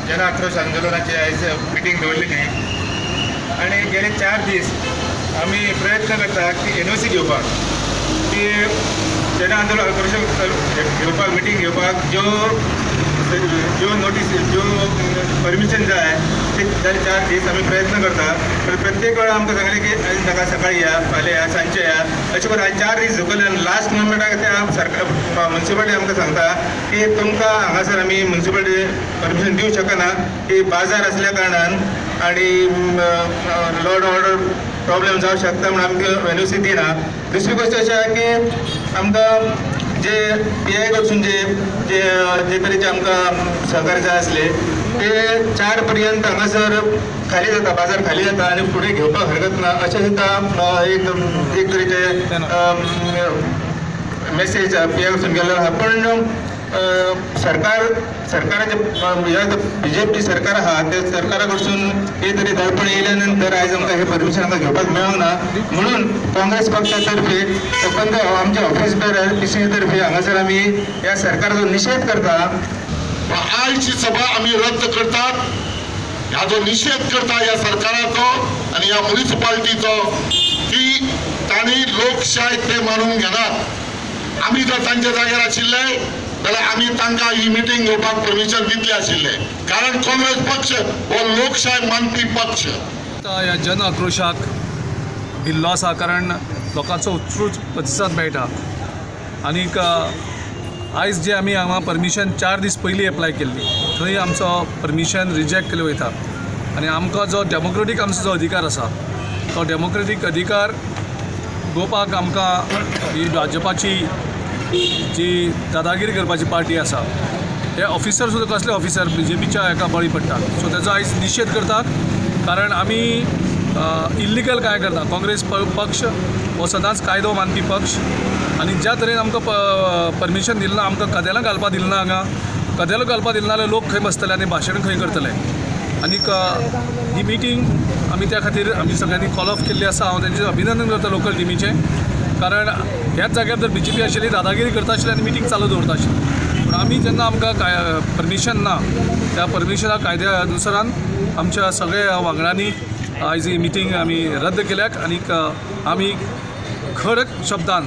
जन आक्रोश आंदोलनाची आयज मिटींग दवरलेली आणि गेले 4 दीस आम्ही प्रयत्न करता की NOC घेवपाक की जन आंदोलन आक्रोश घेवपाक मिटींग घेवपाक ज्यो नोटीस ज्यो परमिशन जाय ते 4 दीस आम्ही प्रयत्न करता पण प्रत्येक वेळा आमकां सांगले की आज नाका सकाळी या फाल्यां या सांजचे या अशें करून आज 4 दीस झुकले आनी लास्ट मोमेंटाक त्या सरकार म्युन्सिपालिटी आमकां सांगता की तुमकां हांगासर आमी म्युन्सिपालिटी परमिशन दिवंक शकना की बाजार असल्या कारणान आणि लॉ एंड ऑर्डर प्रॉब्लेम जावं शकता म्हणून आमकां NOC दिना. दुसरी गोष्ट अशी आहे की आमकां जे PI कडसून जे तरेचे आमकां सहकार्य जाय आसले ते 4 पर्यंत हांगासर खाली जाता, बाजार खाली जाता आनी फुडें घेवपाक हरकत ना अशें सुद्दां एक तरेचे मेसेज PI कडसून गेल्लो आहा. पण सरकाराचे BJP सरकार आहा ते सरकारा कडसून हे तरी दडपण येयल्या नंतर आयज आमकां हे परमिशन आमकां घेवपाक मेळोंक ना म्हणून काँग्रेस पक्षा तर्फे सबंद आमचे ऑफिस बेरर PCA तर्फे हांगासर आमी ह्या सरकाराचो निशेध करता. आजची सभा आम्ही रद्द करतात. ह्या जो निषेध करता या सरकाराचो आणि या म्युनिसिपालिटीचो की तांणी लोकशाय ते मानून घेनात. आम्ही जर तांच्या जाग्यार आशिल्ले जाल्यार आम्ही तांकां ही मिटींग घेवपाक परमिशन दितले आशिल्ले कारण काँग्रेस पक्ष हो लोकशाय मानपी पक्ष. ह्या जन आक्रोशाक भिल्लो आसा कारण लोकांचो उत्स्फूर्त प्रतिसाद मेळटा आनीक आयज जे आमी हांगा परमिशन 4 दीस पयलीं एप्लाय केल्ली थंय आमचो परमिशन रिजेक्ट केलें वयता आनी आमकां जो डेमोक्रेटीक आमचो जो अधिकार आसा तो डेमोक्रेटीक अधिकार घेवपाक आमकां ही भाजपाची जी दादागिरी करपाची पार्टी आसा हे ऑफिसर सुद्दां कसले ऑफिसर BJPच्या हाका बळी पडटा. सो तेजो आयज निशेध करतात कारण आमी इल्लिगल कांय करना. काँग्रेस पक्ष हो सदांच कायदो मानपी पक्ष आनी ज्या तरेन आमकां परमिशन दिलें ना आमकां कदेलां घालपा दिलें ना हांगा कदेलो घालपा दिलें ना जाल्यार लोक खंय बसतले आनी भाशण खंय करतले आनीक ही मिटींग आमी त्या खातीर आमी सगळ्यांनी कॉल ऑफ केल्ली आसा. हांव तेंचें अभिनंदन करता लोकल टिमीचें कारण ह्याच जाग्यार जर BJP आशिल्ली दादागिरी करता आशिल्ली आनी मिटींग चालू दवरता आशिल्ली पूण आमी जेन्ना आमकां परमिशन ना त्या परमिशना कायद्या अनुसरान आमच्या सगळ्या वांगड्यांनी आयज ही मिटींग आमी रद्द केल्याक आनीक आमी खर शब्दान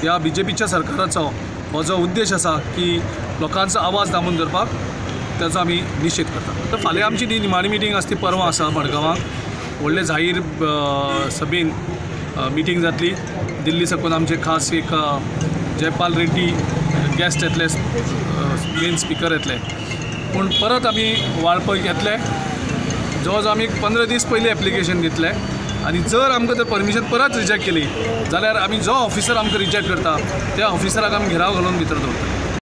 ह्या BJPच्या सरकाराचो हो जो उद्देश आसा की लोकांचो आवाज दामून धरपाक तेजो आमी निशेध करता. तर फाल्यां आमची ती निमाणी मिटींग आसा ती परवां आसा मडगांवां व्हडले जाहीर सभेन मिटींग जातली. दिल्ली साकून आमचे खास एक जयपाल रेड्डी गेस्ट येतले मेन स्पीकर येतले पूण परत आमी वाळपय घेतले जवळ जवळ आमी 15 दीस पयलीं एप्लिकेशन दितले आनी जर आमकां तर परमिशन परत रिजेक्ट केली जाल्यार आमी जो ऑफिसर आमकां रिजेक्ट करता त्या ऑफिसराक आमी घेराव घालून भितर दवरतले.